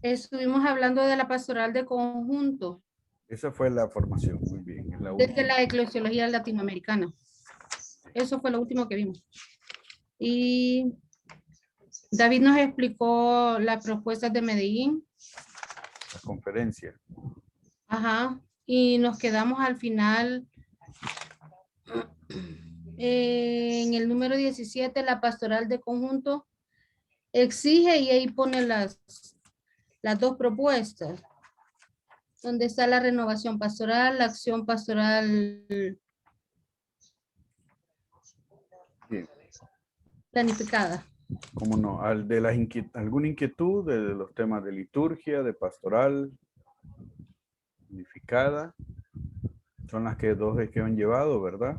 Estuvimos hablando de la pastoral de conjunto, Esa fue la formación, muy bien, es la desde última. la eclesiología latinoamericana. Eso fue lo último que vimos. Y David nos explicó las propuestas de Medellín. La conferencia. Ajá. Y nos quedamos al final en el número 17, la pastoral de conjunto exige y ahí pone las dos propuestas, donde está la renovación pastoral, la acción pastoral Bien, planificada. cómo no, de las alguna inquietud de los temas de liturgia, de pastoral, unificada, son las que dos que han llevado, ¿verdad?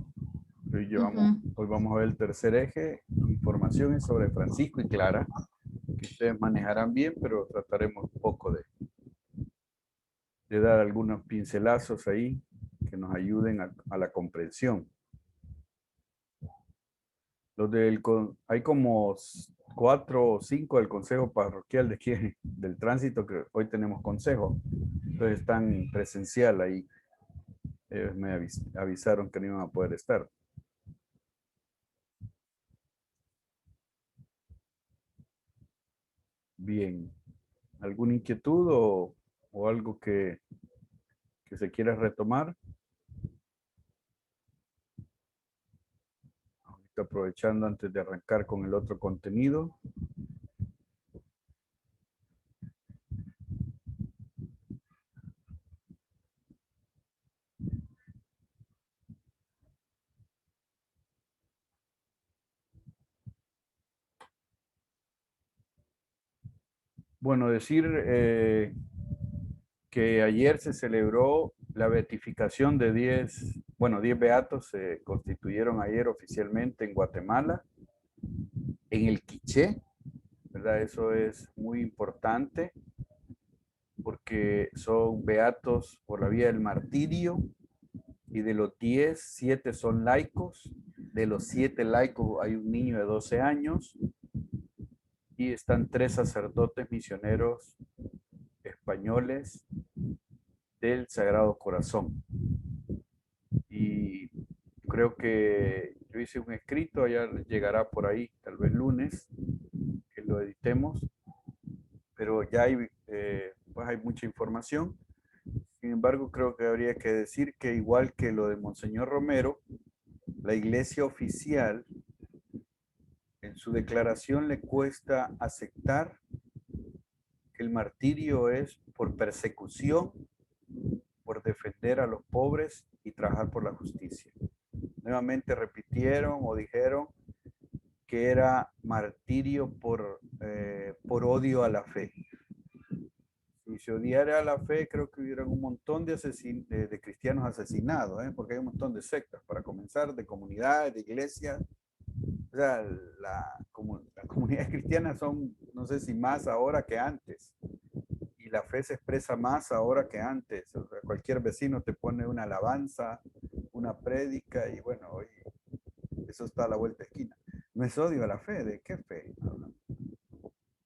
Hoy vamos a ver el tercer eje, informaciones sobre Francisco y Clara, que ustedes manejarán bien, pero trataremos un poco de dar algunos pincelazos ahí que nos ayuden a la comprensión. Hay como 4 o 5 del Consejo Parroquial del Tránsito, que hoy tenemos consejo, entonces están presencial ahí. Ellos me avisaron que no iban a poder estar. Bien, ¿alguna inquietud o algo que se quiera retomar? Ahorita aprovechando antes de arrancar con el otro contenido. Bueno, decir que ayer se celebró la beatificación de 10, bueno, 10 beatos se constituyeron ayer oficialmente en Guatemala, en el Quiché, ¿verdad? Eso es muy importante porque son beatos por la vía del martirio y de los 10, 7 son laicos. De los 7 laicos hay un niño de 12 años y están 3 sacerdotes misioneros españoles del Sagrado Corazón. Y creo que yo hice un escrito, ya llegará por ahí, tal vez lunes, que lo editemos, pero ya hay, pues hay mucha información. Sin embargo, creo que habría que decir que igual que lo de Monseñor Romero, la iglesia oficial en su declaración le cuesta aceptar que el martirio es por persecución, por defender a los pobres y trabajar por la justicia. Nuevamente repitieron o dijeron que era martirio por odio a la fe. Si se odiara a la fe, creo que hubiera un montón de cristianos asesinados, porque hay un montón de sectas, para comenzar, de comunidades, de iglesias. O sea, las comunidades cristianas son, no sé si más ahora que antes. Y la fe se expresa más ahora que antes. O sea, cualquier vecino te pone una alabanza, una prédica, y bueno, hoy eso está a la vuelta de esquina. No es odio a la fe, ¿de qué fe?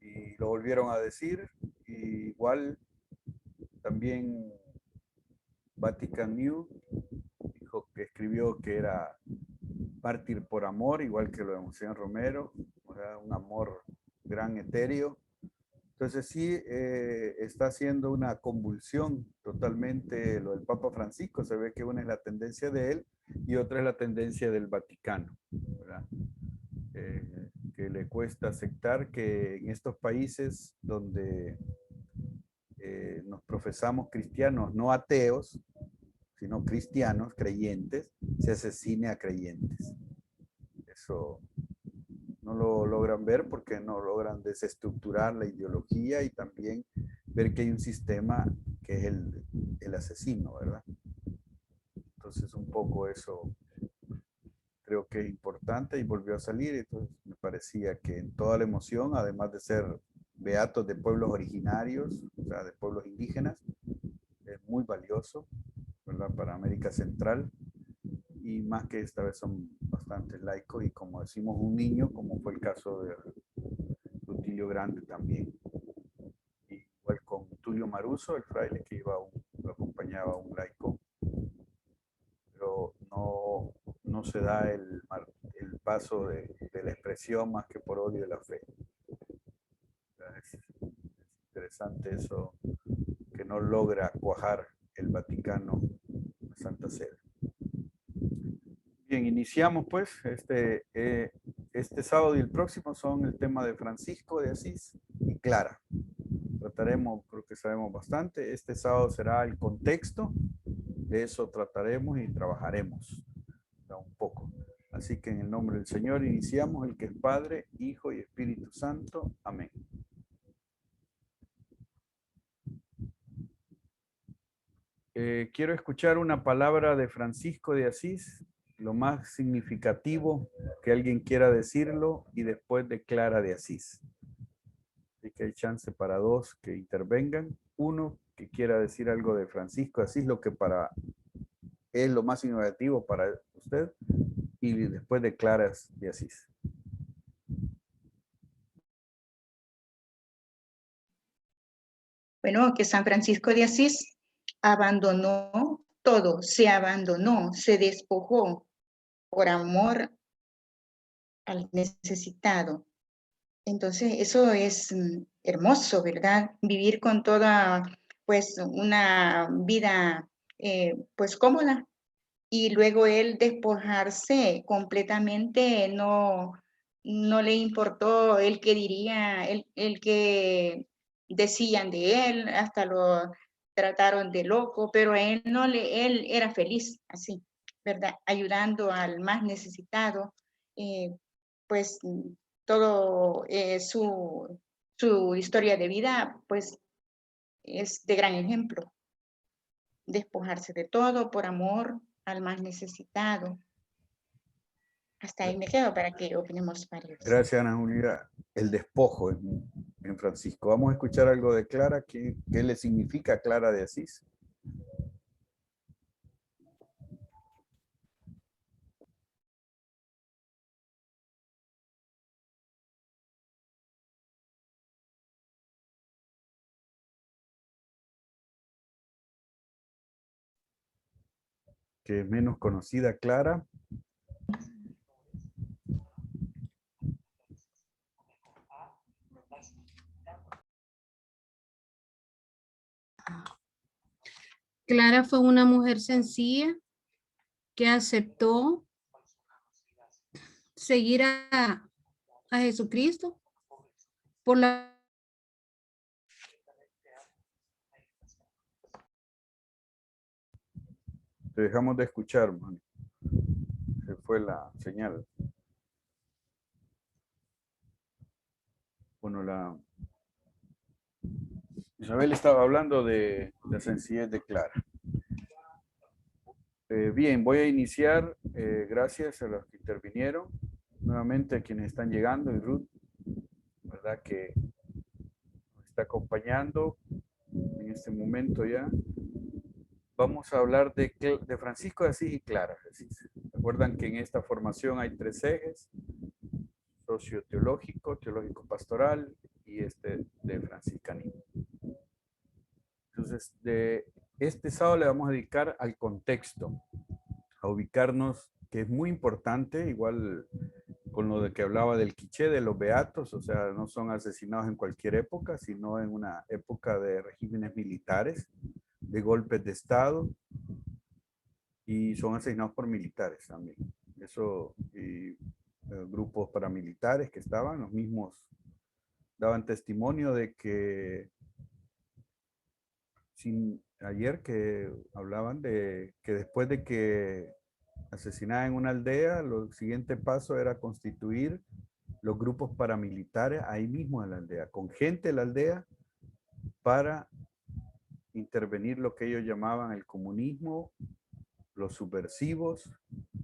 Y lo volvieron a decir, y igual también Vatican News dijo que escribió que era mártir por amor, igual que lo de Monseñor Romero, o sea, un amor gran etéreo. Entonces sí, está haciendo una convulsión totalmente lo del Papa Francisco. Se ve que una es la tendencia de él y otra es la tendencia del Vaticano, ¿verdad? Que le cuesta aceptar que en estos países donde nos profesamos cristianos, no ateos, sino cristianos, creyentes, se asesine a creyentes. Eso no lo logran ver porque no logran desestructurar la ideología y también ver que hay un sistema que es el asesino, ¿verdad? Entonces un poco eso creo que es importante y volvió a salir, entonces me parecía que en toda la emoción, además de ser beatos de pueblos originarios, o sea, de pueblos indígenas, es muy valioso, ¿verdad? Para América Central y más que esta vez son bastante laicos y como decimos un niño, como fue el caso de Rutilio Grande también. Y igual Maruso, el fraile que lo acompañaba un laico, pero no se da el paso de la expresión más que por odio de la fe. Es interesante eso, que no logra cuajar el Vaticano, la Santa Sede. Bien, iniciamos pues. Este sábado y el próximo son el tema de Francisco de Asís y Clara. Trataremos, creo que sabemos bastante. Este sábado será el contexto, de eso trataremos y trabajaremos un poco. Así que en el nombre del Señor iniciamos, el que es Padre, Hijo y Espíritu Santo. Amén. Quiero escuchar una palabra de Francisco de Asís, lo más significativo que alguien quiera decirlo, y después de Clara de Asís. Así que hay chance para dos que intervengan. Uno que quiera decir algo de Francisco de Asís, lo que es lo más significativo para usted, y después de Clara de Asís. Bueno, que San Francisco de Asís abandonó todo, se abandonó, se despojó por amor al necesitado. Entonces, eso es hermoso, ¿verdad? Vivir con toda, pues, una vida, pues, cómoda. Y luego él despojarse completamente, no le importó el que diría, el que decían de él, hasta lo trataron de loco, pero él era feliz así, ¿verdad? Ayudando al más necesitado, pues todo su historia de vida, pues es de gran ejemplo. Despojarse de todo por amor al más necesitado. Hasta ahí me quedo para que opinemos varios. Gracias, Ana Julia. El despojo en Francisco. Vamos a escuchar algo de Clara. ¿Qué le significa Clara de Asís? Que es menos conocida, Clara. Clara fue una mujer sencilla que aceptó seguir a Jesucristo por la... Te dejamos de escuchar, man. Se fue la señal. Bueno, Isabel estaba hablando de la sencillez de Clara. Bien, voy a iniciar. Gracias a los que intervinieron. Nuevamente a quienes están llegando, y Ruth, ¿verdad? Que nos está acompañando en este momento ya. Vamos a hablar de Francisco de Asís y Clara de Asís. Recuerdan que en esta formación hay 3 ejes: socio-teológico, teológico-pastoral y de franciscanismo. Entonces, de este sábado le vamos a dedicar al contexto, a ubicarnos, que es muy importante, igual con lo de que hablaba del quiché, de los beatos, o sea, no son asesinados en cualquier época, sino en una época de regímenes militares, de golpes de Estado, y son asesinados por militares también. Eso, y grupos paramilitares que estaban, los mismos daban testimonio de que ayer que hablaban de que después de que asesinaban en una aldea, el siguiente paso era constituir los grupos paramilitares ahí mismo en la aldea, con gente de la aldea, para intervenir lo que ellos llamaban el comunismo, los subversivos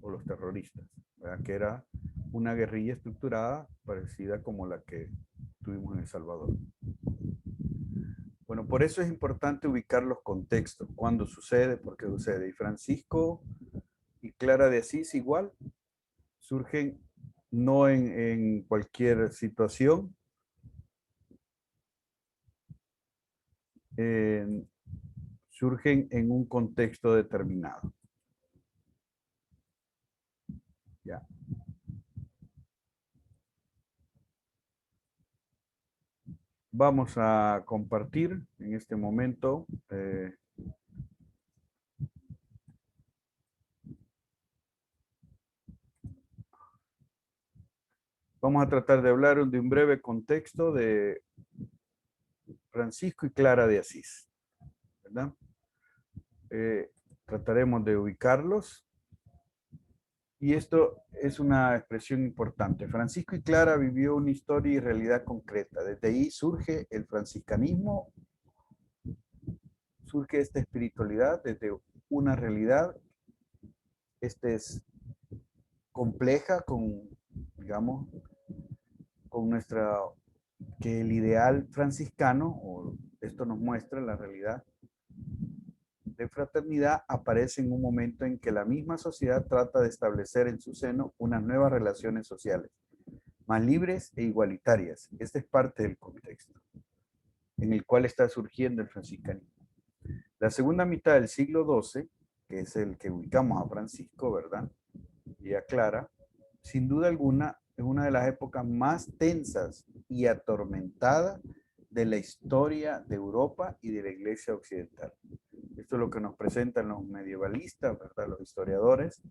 o los terroristas, ¿verdad? Que era una guerrilla estructurada parecida como la que tuvimos en El Salvador. Bueno, por eso es importante ubicar los contextos, cuándo sucede, por qué sucede. Y Francisco y Clara de Asís igual surgen no en cualquier situación. surgen en un contexto determinado. Ya. Vamos a compartir en este momento vamos a tratar de hablar de un breve contexto de Francisco y Clara de Asís, ¿verdad? Trataremos de ubicarlos. Y esto es una expresión importante. Francisco y Clara vivió una historia y realidad concreta. Desde ahí surge el franciscanismo, surge esta espiritualidad desde una realidad. Es compleja con, digamos, con nuestra, que el ideal franciscano, o esto nos muestra la realidad de fraternidad, aparece en un momento en que la misma sociedad trata de establecer en su seno unas nuevas relaciones sociales, más libres e igualitarias. Este es parte del contexto en el cual está surgiendo el franciscanismo. La segunda mitad del siglo XII, que es el que ubicamos a Francisco, ¿verdad? Y a Clara, sin duda alguna, es una de las épocas más tensas y atormentadas de la historia de Europa y de la Iglesia Occidental. Esto es lo que nos presentan los medievalistas, ¿verdad? Los historiadores,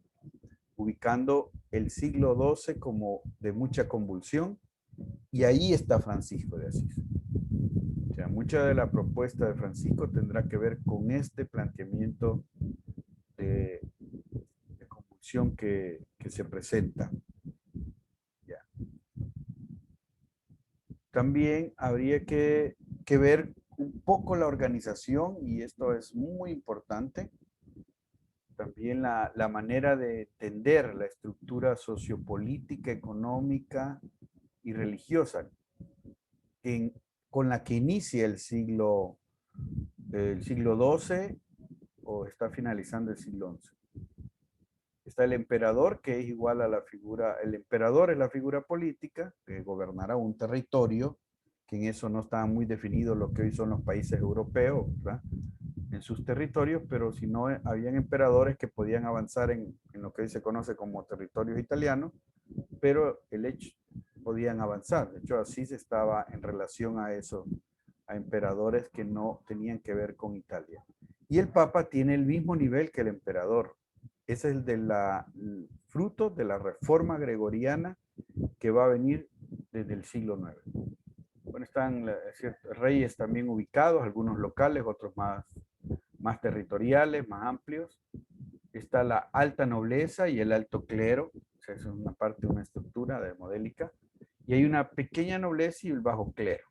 ubicando el siglo XII como de mucha convulsión, y ahí está Francisco de Asís. O sea, mucha de la propuesta de Francisco tendrá que ver con este planteamiento de convulsión que se presenta. Ya. También habría que ver un poco la organización, y esto es muy importante, también la manera de entender la estructura sociopolítica, económica y religiosa con la que inicia el siglo XII o está finalizando el siglo XI. Está el emperador, que es igual a la figura, el emperador es la figura política que gobernará un territorio, que en eso no estaba muy definido lo que hoy son los países europeos, ¿verdad? En sus territorios, pero si no, habían emperadores que podían avanzar en lo que hoy se conoce como territorios italianos, pero el hecho, podían avanzar. De hecho, Asís estaba en relación a eso, a emperadores que no tenían que ver con Italia. Y el Papa tiene el mismo nivel que el emperador. Ese es el de fruto de la reforma gregoriana que va a venir desde el siglo IX. Bueno, están ciertos reyes también ubicados, algunos locales, otros más territoriales, más amplios. Está la alta nobleza y el alto clero, o sea, eso es una parte de una estructura modélica, y hay una pequeña nobleza y el bajo clero.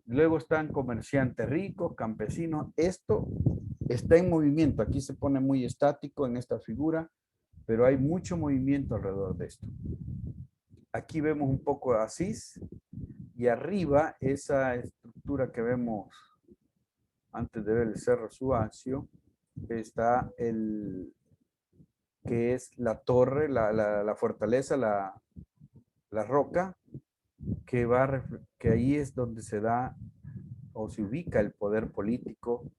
Luego están comerciantes ricos, campesinos. Esto está en movimiento. Aquí se pone muy estático en esta figura, pero hay mucho movimiento alrededor de esto. Aquí vemos un poco de Asís, y arriba esa estructura que vemos antes de ver el Cerro Subasio, está que es la torre, la fortaleza, la roca, que ahí es donde se da o se ubica el poder político,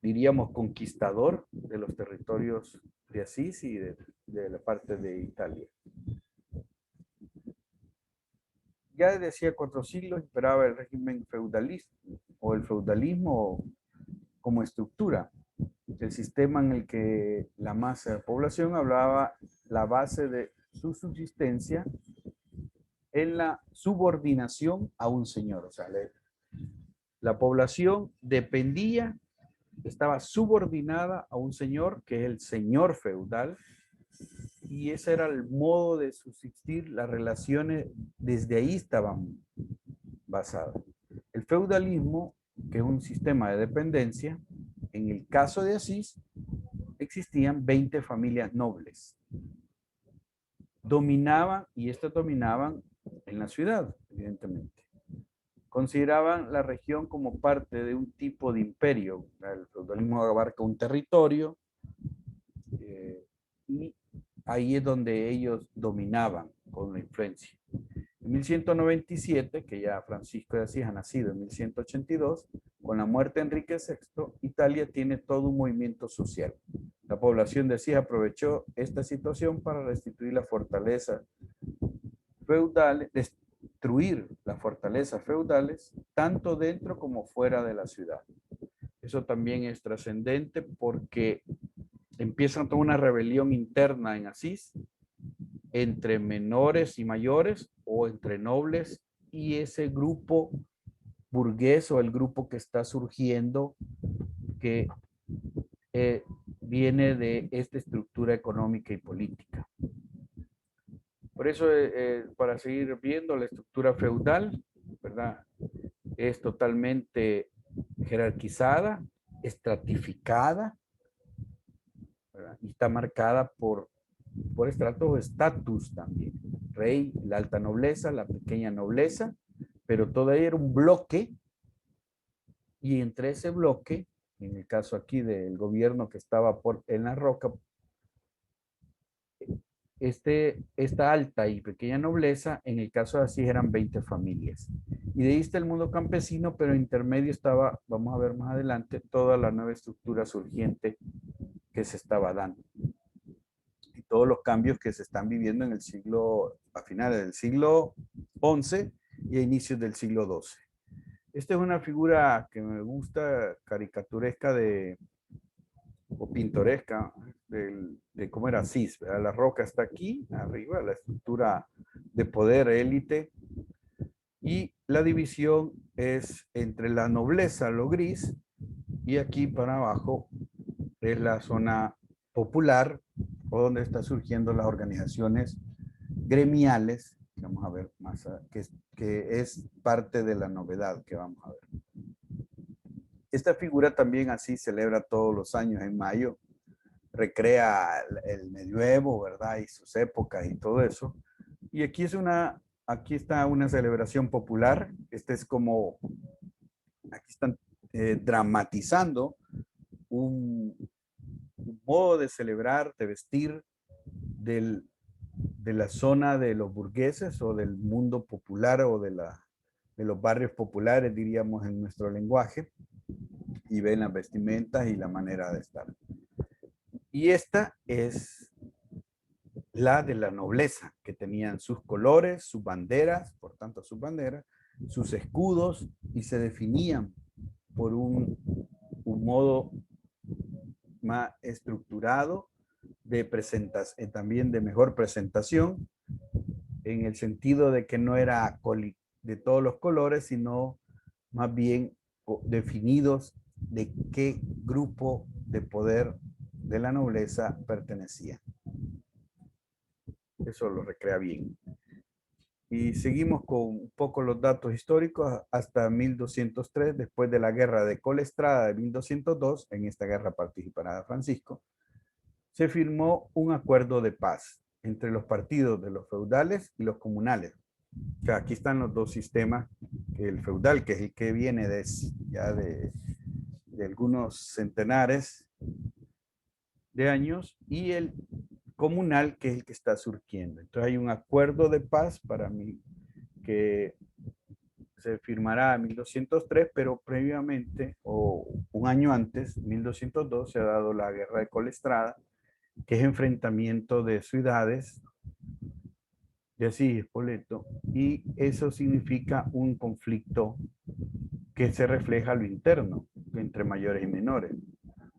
diríamos conquistador de los territorios de Asís y de la parte de Italia. Ya desde hacía 4 siglos imperaba el régimen feudalista o el feudalismo como estructura, el sistema en el que la masa de población hablaba la base de su subsistencia en la subordinación a un señor. O sea, la población dependía, estaba subordinada a un señor, que es el señor feudal, y ese era el modo de subsistir. Las relaciones desde ahí estaban basadas. El feudalismo, que es un sistema de dependencia, en el caso de Asís, existían 20 familias nobles. Dominaban, y estas dominaban en la ciudad, evidentemente. Consideraban la región como parte de un tipo de imperio. El feudalismo abarca un territorio, y ahí es donde ellos dominaban con la influencia. En 1197, que ya Francisco de Asís ha nacido en 1182, Con la muerte de Enrique VI, Italia tiene todo un movimiento social. La población de Asís aprovechó esta situación para restituir la fortaleza feudal, destruir las fortalezas feudales, tanto dentro como fuera de la ciudad. Eso también es trascendente porque empieza toda una rebelión interna en Asís, entre menores y mayores, o entre nobles y ese grupo burgués o el grupo que está surgiendo, que viene de esta estructura económica y política. Por eso, para seguir viendo la estructura feudal, ¿verdad? Es totalmente jerarquizada, estratificada, ¿verdad? Y está marcada por estratos o estatus también. Rey, la alta nobleza, la pequeña nobleza, pero todo ahí era un bloque, y entre ese bloque, en el caso aquí del gobierno que estaba en la roca, esta alta y pequeña nobleza, en el caso de Asís eran 20 familias. Y de ahí está el mundo campesino, pero intermedio estaba, vamos a ver más adelante, toda la nueva estructura surgiente que se estaba dando. Y todos los cambios que se están viviendo en el siglo, a finales del siglo XI y a inicios del siglo XII. Esta es una figura que me gusta, caricaturesca o pintoresca, de cómo era Asís, ¿verdad? La roca está aquí, arriba, la estructura de poder élite, y la división es entre la nobleza, lo gris, y aquí para abajo es la zona popular, o donde están surgiendo las organizaciones gremiales, que vamos a ver más, que es parte de la novedad que vamos a ver. Esta figura también así celebra todos los años en mayo, recrea el medioevo, ¿verdad? Y sus épocas y todo eso. Y aquí está una celebración popular. Este es como, aquí están dramatizando un modo de celebrar, de vestir de la zona de los burgueses o del mundo popular o de los barrios populares, diríamos en nuestro lenguaje, y ven las vestimentas y la manera de estar. Y esta es la de la nobleza, que tenían sus colores, sus banderas, por tanto sus banderas, sus escudos, y se definían por un modo más estructurado de presentación, también de mejor presentación, en el sentido de que no era de todos los colores, sino más bien definidos de qué grupo de poder de la nobleza pertenecía. Eso lo recrea bien. Y seguimos con un poco los datos históricos hasta 1203, después de la guerra de Colestrada de 1202, en esta guerra participará Francisco, se firmó un acuerdo de paz entre los partidos de los feudales y los comunales. O sea, aquí están los dos sistemas, el feudal, que es el que viene ya de algunos centenares de años, y el comunal, que es el que está surgiendo. Entonces hay un acuerdo de paz para mí que se firmará en 1203, pero previamente, o un año antes, 1202, se ha dado la guerra de Colestrada, que es enfrentamiento de ciudades de Asís, Spoleto, y eso significa un conflicto que se refleja a lo interno, entre mayores y menores.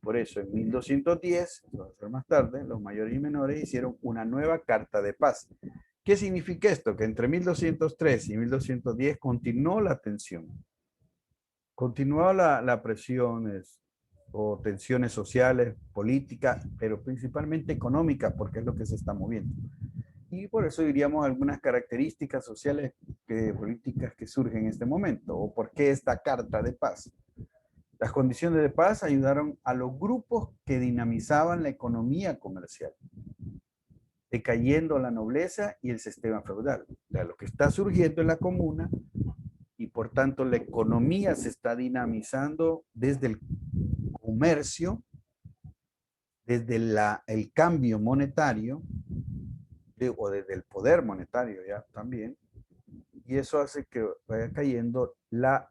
Por eso, en 1210, eso va a ser más tarde, los mayores y menores hicieron una nueva carta de paz. ¿Qué significa esto? Que entre 1203 y 1210 continuó la tensión. Continuó la presiones o tensiones sociales, políticas, pero principalmente económicas, porque es lo que se está moviendo. Y por eso diríamos algunas características sociales, políticas que surgen en este momento, o por qué esta carta de paz. Las condiciones de paz ayudaron a los grupos que dinamizaban la economía comercial, decayendo la nobleza y el sistema feudal. O sea, lo que está surgiendo en la comuna, y por tanto la economía se está dinamizando desde el comercio, desde el cambio monetario, o desde el poder monetario ya también, y eso hace que vaya cayendo la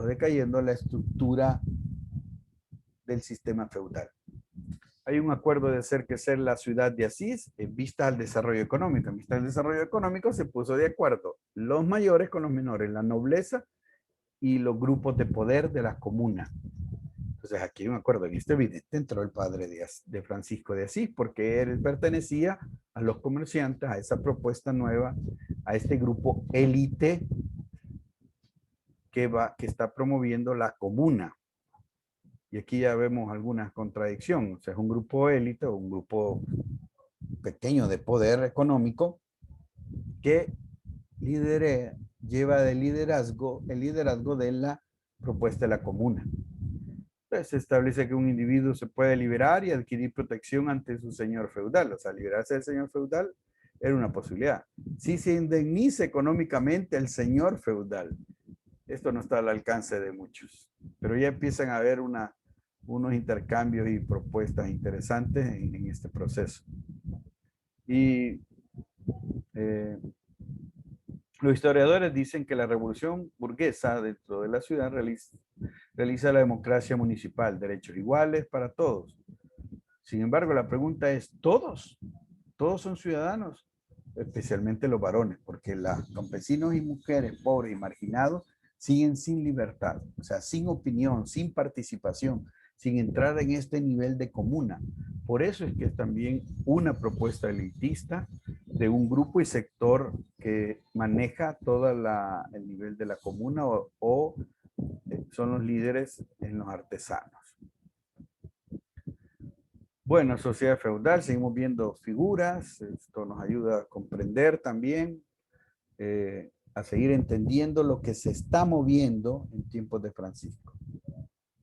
decayendo la estructura del sistema feudal. Hay un acuerdo de hacer crecer la ciudad de Asís en vista al desarrollo económico. En vista al desarrollo económico se puso de acuerdo los mayores con los menores, la nobleza y los grupos de poder de la comuna. Entonces aquí hay un acuerdo. En este evidente entró el padre de Francisco de Asís porque él pertenecía a los comerciantes, a esa propuesta nueva, a este grupo élite que está promoviendo la comuna. Y aquí ya vemos algunas contradicciones. O sea, es un grupo élite o un grupo pequeño de poder económico que lleva el liderazgo de la propuesta de la comuna. Entonces se establece que un individuo se puede liberar y adquirir protección ante su señor feudal. O sea, liberarse del señor feudal era una posibilidad. Si se indemniza económicamente al señor feudal, esto no está al alcance de muchos, pero ya empiezan a haber unos intercambios y propuestas interesantes en este proceso. Y los historiadores dicen que la revolución burguesa dentro de la ciudad realiza la democracia municipal, derechos iguales para todos. Sin embargo, la pregunta es, ¿todos son ciudadanos? Especialmente los varones, porque los campesinos y mujeres pobres y marginados siguen sin libertad, o sea, sin opinión, sin participación, sin entrar en este nivel de comuna. Por eso es que es también una propuesta elitista de un grupo y sector que maneja todo el nivel de la comuna o son los líderes en los artesanos. Bueno, sociedad feudal, seguimos viendo figuras, esto nos ayuda a comprender también, a seguir entendiendo lo que se está moviendo en tiempos de Francisco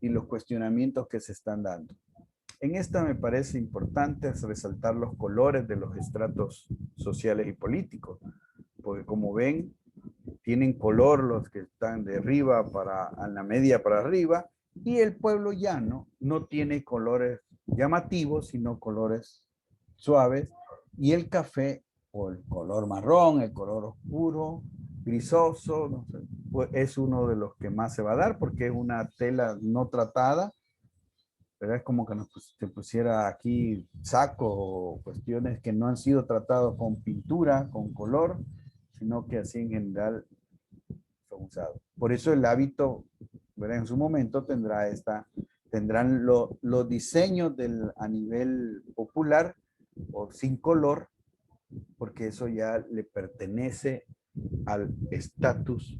y los cuestionamientos que se están dando. En esta me parece importante resaltar los colores de los estratos sociales y políticos, porque como ven, tienen color los que están de arriba a la media para arriba, y el pueblo llano no tiene colores llamativos, sino colores suaves, y el café, o el color marrón, el color oscuro, grisoso, no sé, pues es uno de los que más se va a dar, porque es una tela no tratada, pero es como que se pusiera aquí saco o cuestiones que no han sido tratados con pintura, con color, sino que así en general son usados. Por eso el hábito, ¿verdad? En su momento tendrán los diseños a nivel popular o sin color, porque eso ya le pertenece al estatus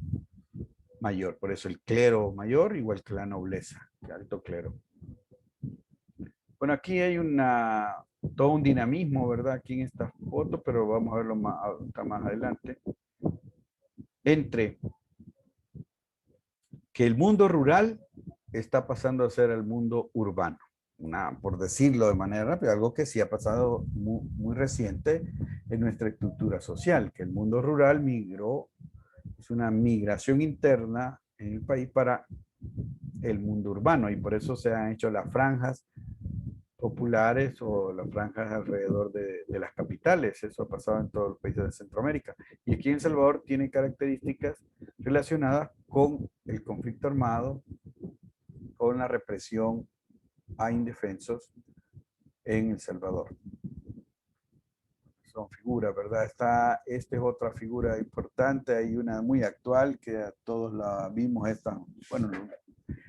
mayor. Por eso el clero mayor igual que la nobleza, el alto clero. Bueno, aquí hay todo un dinamismo, ¿verdad? Aquí en esta foto, pero vamos a verlo más adelante. Entre que el mundo rural está pasando a ser el mundo urbano. Por decirlo de manera rápida, algo que sí ha pasado muy reciente en nuestra estructura social, que el mundo rural migró, es una migración interna en el país para el mundo urbano, y por eso se han hecho las franjas populares o las franjas alrededor de las capitales. Eso ha pasado en todos los países de Centroamérica. Y aquí en El Salvador tiene características relacionadas con el conflicto armado, con la represión a indefensos en El Salvador. Son figuras, ¿verdad? Esta es otra figura importante, hay una muy actual que a todos la vimos, bueno,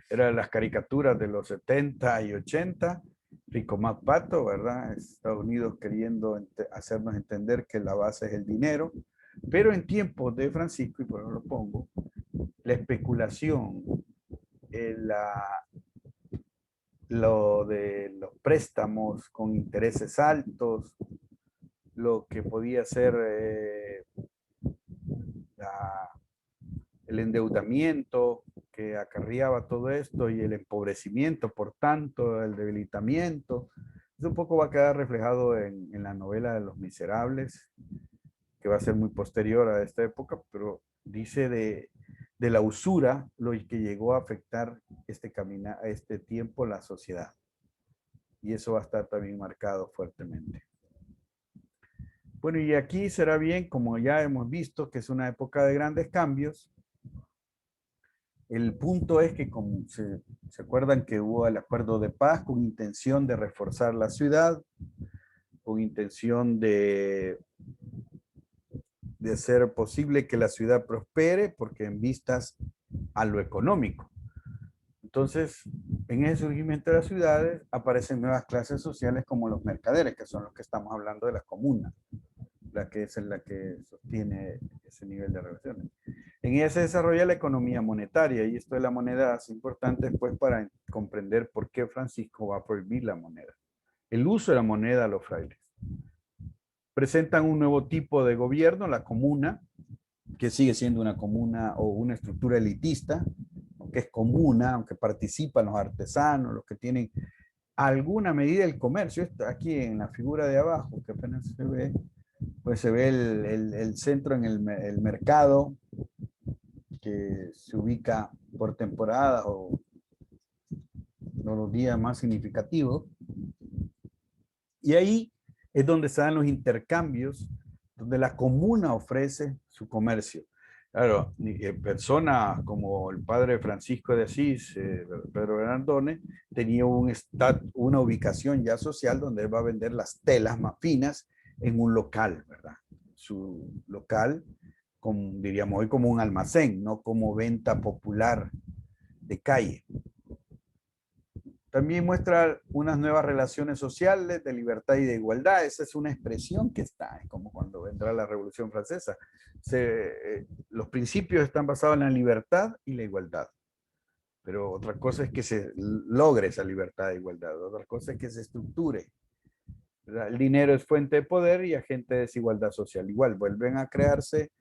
era de las caricaturas de los 70 y 80, Rico Pato, ¿verdad? Estados Unidos queriendo hacernos entender que la base es el dinero, pero en tiempos de Francisco, y por eso lo pongo, la especulación, lo de los préstamos con intereses altos, lo que podía ser el endeudamiento que acarreaba todo esto y el empobrecimiento, por tanto, el debilitamiento. Eso un poco va a quedar reflejado en la novela de Los Miserables, que va a ser muy posterior a esta época, pero dice de la usura lo que llegó a afectar a este tiempo la sociedad. Y eso va a estar también marcado fuertemente. Bueno, y aquí será bien, como ya hemos visto, que es una época de grandes cambios, El punto es que, como se acuerdan que hubo el acuerdo de paz con intención de reforzar la ciudad, con intención de ser posible que la ciudad prospere, porque en vistas a lo económico. Entonces, en ese surgimiento de las ciudades aparecen nuevas clases sociales como los mercaderes, que son los que estamos hablando de la comuna, la que es la que sostiene ese nivel de relaciones. En ella se desarrolla la economía monetaria, y esto de la moneda es importante después para comprender por qué Francisco va a prohibir la moneda. El uso de la moneda a los frailes. Presentan un nuevo tipo de gobierno, la comuna, que sigue siendo una comuna o una estructura elitista, aunque es comuna, aunque participan los artesanos, los que tienen alguna medida del comercio. Aquí en la figura de abajo, que apenas se ve, pues se ve el centro en el mercado, que se ubica por temporada o los días más significativos. Y ahí es donde se dan los intercambios, donde la comuna ofrece su comercio. Claro, personas como el padre Francisco de Asís, Pedro Bernardone, tenía una ubicación ya social donde él va a vender las telas más finas en un local, ¿verdad? Su local, diríamos hoy, como un almacén, no como venta popular de calle. También muestra unas nuevas relaciones sociales de libertad y de igualdad. Esa es una expresión que está, es como cuando vendrá la Revolución Francesa. Los principios están basados en la libertad y la igualdad. Pero otra cosa es que se logre esa libertad e igualdad. Otra cosa es que se estructure. El dinero es fuente de poder y agente de desigualdad social. Igual vuelven a crearse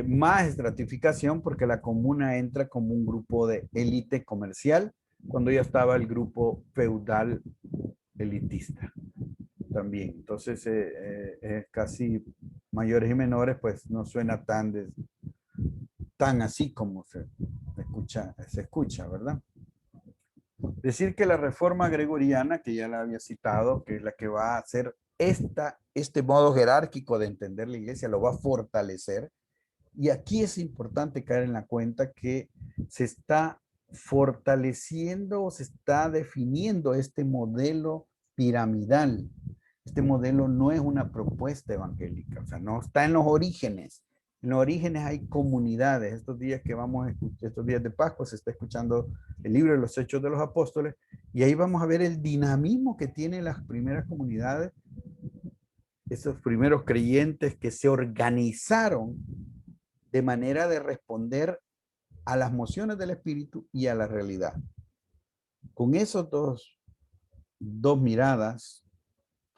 más estratificación porque la comuna entra como un grupo de élite comercial cuando ya estaba el grupo feudal elitista también. Entonces, casi mayores y menores, pues no suena tan así como se escucha, ¿verdad? Decir que la reforma gregoriana, que ya la había citado, que es la que va a hacer este modo jerárquico de entender la iglesia, lo va a fortalecer. Y aquí es importante caer en la cuenta que se está fortaleciendo o se está definiendo este modelo piramidal. Este modelo no es una propuesta evangélica, o sea, no está en los orígenes. En los orígenes hay comunidades. Estos días estos días de Pascua, se está escuchando el libro de los Hechos de los Apóstoles, y ahí vamos a ver el dinamismo que tienen las primeras comunidades, esos primeros creyentes que se organizaron de manera de responder a las mociones del espíritu y a la realidad. Con esos dos miradas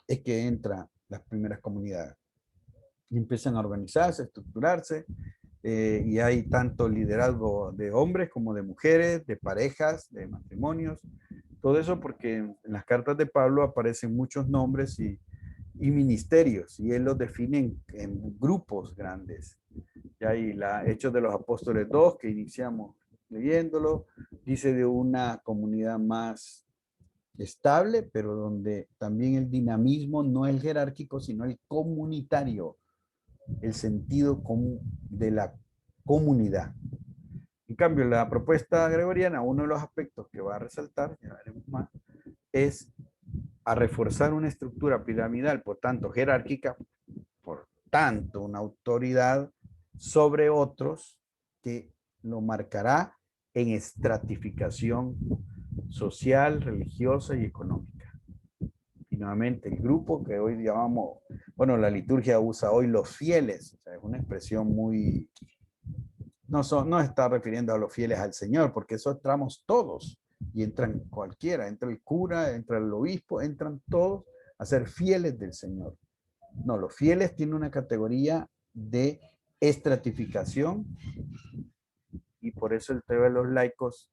es que entran las primeras comunidades y empiezan a organizarse, a estructurarse, y hay tanto liderazgo de hombres como de mujeres, de parejas, de matrimonios, todo eso porque en las cartas de Pablo aparecen muchos nombres y ministerios, y él los define en grupos grandes. Y hay Hechos de los Apóstoles 2, que iniciamos leyéndolo, dice de una comunidad más estable, pero donde también el dinamismo no es el jerárquico, sino el comunitario, el sentido común de la comunidad. En cambio, la propuesta gregoriana, uno de los aspectos que va a resaltar, ya veremos más, es a reforzar una estructura piramidal, por tanto jerárquica, por tanto una autoridad sobre otros que lo marcará en estratificación social, religiosa y económica. Y nuevamente el grupo que hoy llamamos, bueno, la liturgia usa hoy los fieles, o sea, es una expresión muy, no está refiriendo a los fieles al Señor, porque eso entramos todos, y entran cualquiera, entra el cura, entra el obispo, entran todos a ser fieles del Señor. No, los fieles tienen una categoría de estratificación, y por eso el tema de los laicos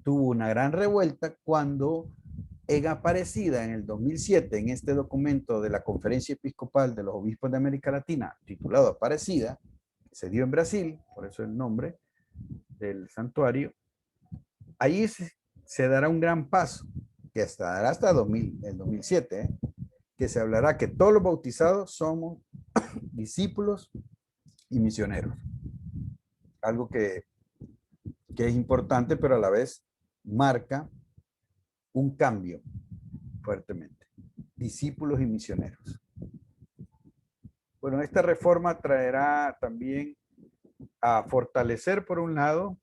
tuvo una gran revuelta cuando en Aparecida en el 2007, en este documento de la Conferencia Episcopal de los Obispos de América Latina, titulado Aparecida, que se dio en Brasil, por eso el nombre del santuario, ahí se dará un gran paso, que dará hasta el 2007, que se hablará que todos los bautizados somos discípulos y misioneros. Algo que que es importante, pero a la vez marca un cambio fuertemente. Discípulos y misioneros. Bueno, esta reforma traerá también a fortalecer, por un lado,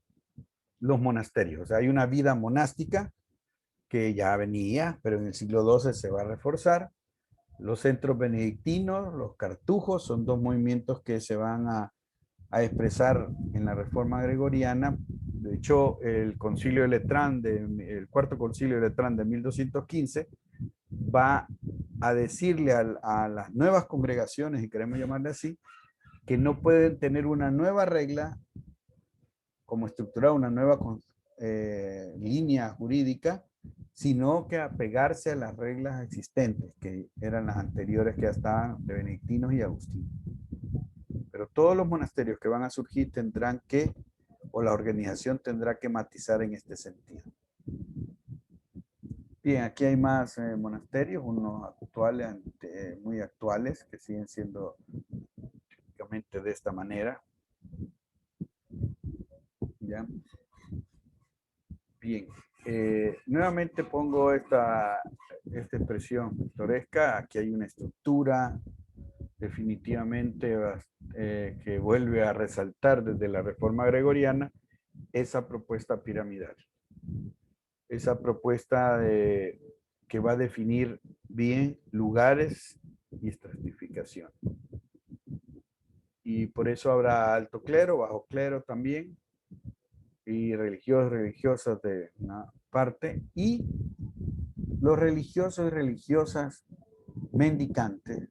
los monasterios. O sea, hay una vida monástica que ya venía, pero en el siglo XII se va a reforzar. Los centros benedictinos, los cartujos, son dos movimientos que se van a expresar en la reforma gregoriana. De hecho, el concilio de Letrán, el cuarto concilio de Letrán de 1215, va a decirle a las nuevas congregaciones, y queremos llamarle así, que no pueden tener una nueva regla como estructurar una nueva línea jurídica, sino que apegarse a las reglas existentes, que eran las anteriores que ya estaban de benedictinos y agustinos. Pero todos los monasterios que van a surgir tendrán que, o la organización tendrá que matizar en este sentido. Bien, aquí hay más monasterios, unos actuales, muy actuales, que siguen siendo típicamente de esta manera. ¿Ya? Bien, nuevamente pongo esta expresión pintoresca. Aquí hay una estructura definitivamente que vuelve a resaltar desde la reforma gregoriana esa propuesta piramidal. Esa propuesta que va a definir bien lugares y estratificación. Y por eso habrá alto clero, bajo clero también, y religiosos, religiosas de una parte, y los religiosos y religiosas mendicantes,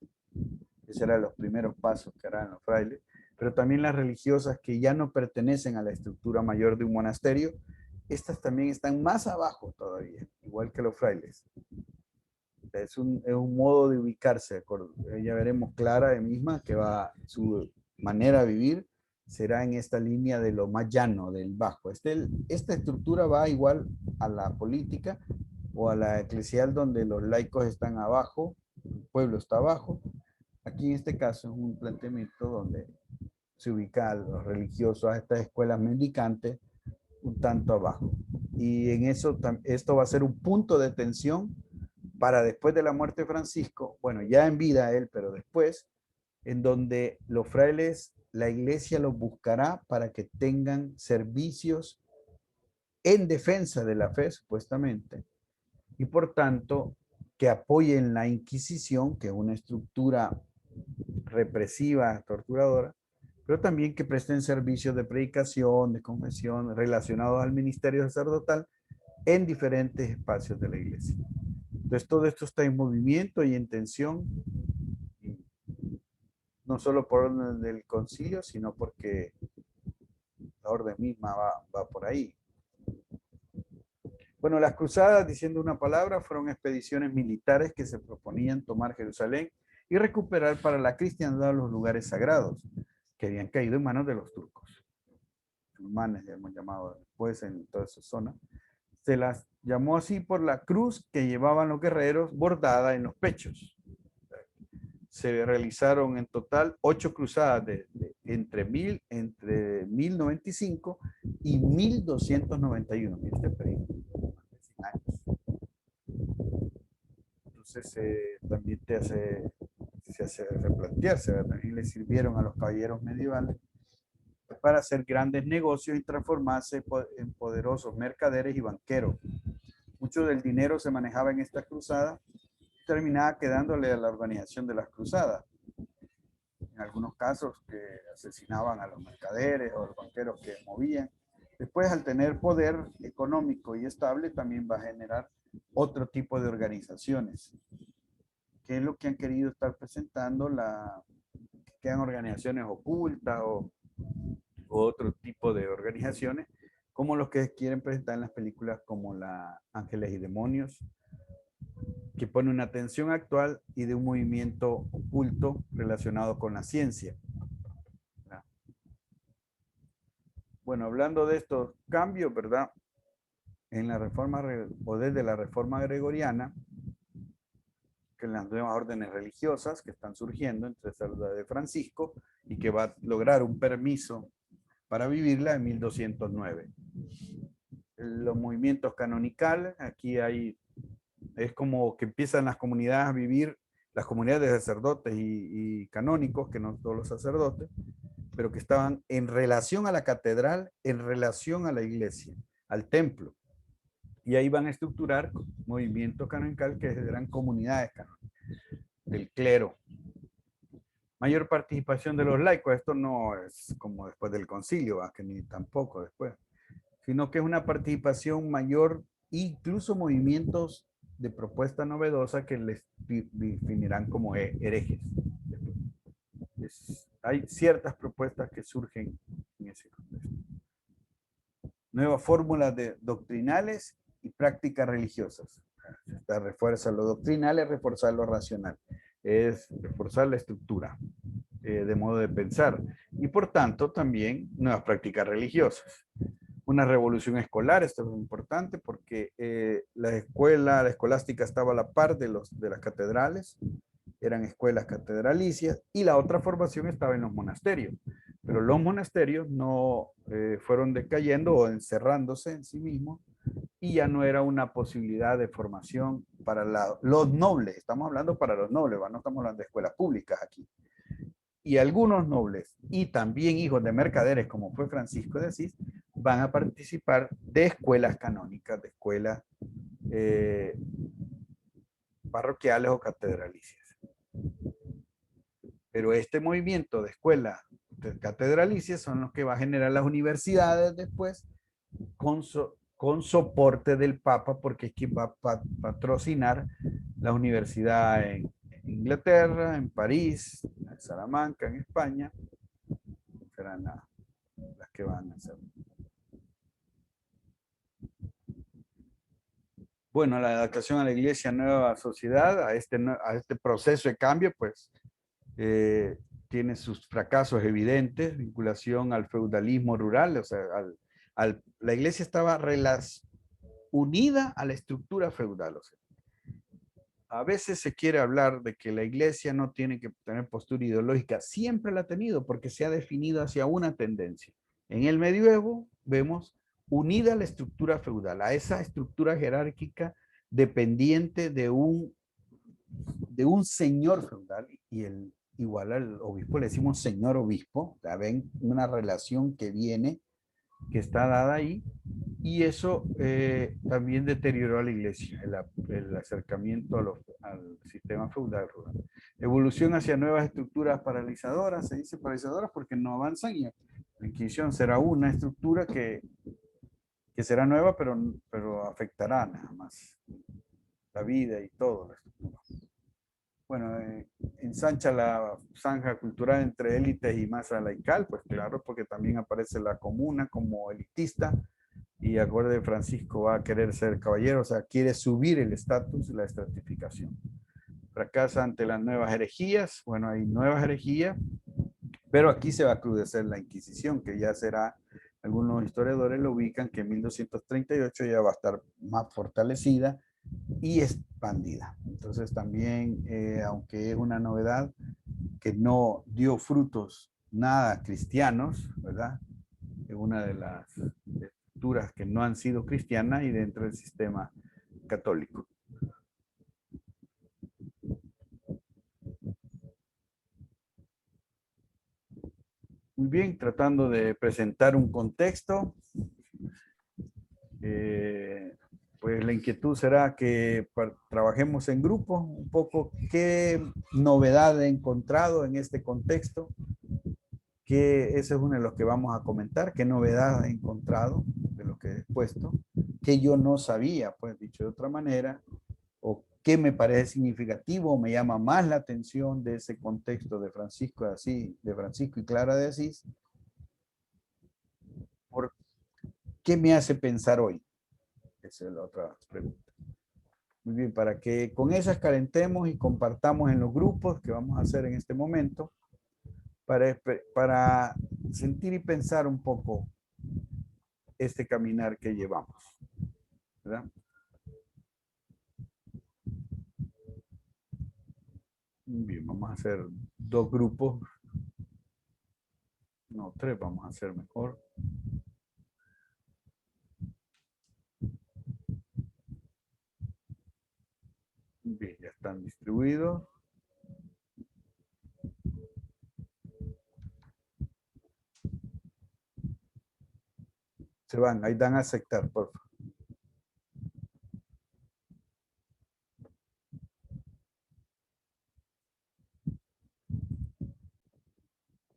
que serán los primeros pasos que harán los frailes, pero también las religiosas que ya no pertenecen a la estructura mayor de un monasterio, estas también están más abajo todavía, igual que los frailes. Es un modo de ubicarse, ya veremos Clara de misma que va, su manera de vivir será en esta línea de lo más llano, del bajo. Esta estructura va igual a la política o a la eclesial, donde los laicos están abajo, el pueblo está abajo. Aquí en este caso es un planteamiento donde se ubica a los religiosos, a estas escuelas mendicantes, un tanto abajo. Y en eso, esto va a ser un punto de tensión para después de la muerte de Francisco, bueno, ya en vida él, pero después, en donde los frailes, la iglesia los buscará para que tengan servicios en defensa de la fe, supuestamente, y por tanto, que apoyen la Inquisición, que es una estructura represiva, torturadora, pero también que presten servicios de predicación, de confesión, relacionados al ministerio sacerdotal en diferentes espacios de la iglesia. Entonces, todo esto está en movimiento y en tensión, no solo por orden del concilio, sino porque la orden misma va por ahí. Bueno, las cruzadas, diciendo una palabra, fueron expediciones militares que se proponían tomar Jerusalén y recuperar para la cristiandad los lugares sagrados que habían caído en manos de los turcos. Musulmanes, ya hemos llamado después en toda esa zona. Se las llamó así por la cruz que llevaban los guerreros bordada en los pechos. Se realizaron en total 8 cruzadas entre 1095 y 1291. Este periodo, más de 100 años. Entonces también se hace replantearse, ¿verdad? También le sirvieron a los caballeros medievales para hacer grandes negocios y transformarse en poderosos mercaderes y banqueros. Mucho del dinero se manejaba en estas cruzadas, terminaba quedándole a la organización de las cruzadas. En algunos casos que asesinaban a los mercaderes o a los banqueros que movían. Después, al tener poder económico y estable, también va a generar otro tipo de organizaciones, que es lo que han querido estar presentando, que quedan organizaciones ocultas o otro tipo de organizaciones, como los que quieren presentar en las películas como la Ángeles y Demonios, que pone una tensión actual y de un movimiento oculto relacionado con la ciencia. Bueno, hablando de estos cambios, ¿verdad? En la reforma, o desde la reforma gregoriana, que las nuevas órdenes religiosas que están surgiendo, entre la de Francisco, y que va a lograr un permiso para vivirla en 1209. Los movimientos canonicales, aquí es como que empiezan las comunidades a vivir, las comunidades de sacerdotes y canónicos, que no todos los sacerdotes, pero que estaban en relación a la catedral, en relación a la iglesia, al templo. Y ahí van a estructurar movimientos canonical que eran comunidades canónicas, del clero. Mayor participación de los laicos, esto no es como después del concilio, que ni tampoco después, sino que es una participación mayor, incluso movimientos de propuesta novedosa que les definirán como herejes. Hay ciertas propuestas que surgen en ese contexto. Nuevas fórmulas doctrinales y prácticas religiosas. Esta refuerza lo doctrinal, es reforzar lo racional, es reforzar la estructura de modo de pensar y por tanto también nuevas prácticas religiosas. Una revolución escolar, esto es muy importante porque la escolástica estaba a la par de las catedrales, eran escuelas catedralicias, y la otra formación estaba en los monasterios. Pero los monasterios no fueron decayendo o encerrándose en sí mismos, y ya no era una posibilidad de formación para los nobles. Estamos hablando para los nobles, no estamos hablando de escuelas públicas aquí. Y algunos nobles, y también hijos de mercaderes, como fue Francisco de Asís, van a participar de escuelas canónicas, de escuelas parroquiales o catedralicias. Pero este movimiento de escuelas catedralicias son los que va a generar las universidades después con soporte del Papa, porque es quien va a patrocinar la universidad en Inglaterra, en París, en Salamanca, en España. Serán las que van a hacer. Bueno, la adaptación a la iglesia, nueva sociedad, a este proceso de cambio, pues tiene sus fracasos evidentes, vinculación al feudalismo rural, o sea, la iglesia estaba unida a la estructura feudal. O sea, a veces se quiere hablar de que la iglesia no tiene que tener postura ideológica, siempre la ha tenido porque se ha definido hacia una tendencia. En el medioevo vemos unida a la estructura feudal, a esa estructura jerárquica dependiente de un señor feudal, y igual al obispo le decimos señor obispo. Ya ven una relación que está dada ahí, y eso también deterioró a la iglesia, el acercamiento al sistema feudal rural. Evolución hacia nuevas estructuras paralizadoras, se dice paralizadoras porque no avanzan, y la Inquisición será una estructura que será nueva, pero afectará nada más la vida y todo la estructura. Bueno, ensancha la zanja cultural entre élites y masa laical, pues claro, porque también aparece la comuna como elitista, y acuerde, Francisco va a querer ser caballero, o sea, quiere subir el estatus, la estratificación. Fracasa ante las nuevas herejías. Bueno, hay nuevas herejías, pero aquí se va a crudecer la Inquisición, que ya será, algunos historiadores lo ubican que en 1238 ya va a estar más fortalecida y expandida. Entonces también, aunque es una novedad que no dio frutos nada cristianos, ¿verdad? Es una de las estructuras que no han sido cristianas y dentro del sistema católico. Muy bien, tratando de presentar un contexto. Pues la inquietud será que trabajemos en grupo un poco qué novedad he encontrado en este contexto, que ese es uno de los que vamos a comentar, qué novedad he encontrado de lo que he expuesto, que yo no sabía, pues dicho de otra manera, o qué me parece significativo, me llama más la atención de ese contexto de Francisco de Asís, de Francisco y Clara de Asís, por qué me hace pensar hoy. Esa es la otra pregunta. Muy bien, para que con esas calentemos y compartamos en los grupos que vamos a hacer en este momento, para sentir y pensar un poco este caminar que llevamos, ¿verdad? Muy bien, vamos a hacer 2 grupos. No, 3 vamos a hacer mejor. Bien, ya están distribuidos. Se van, ahí dan a aceptar, por favor.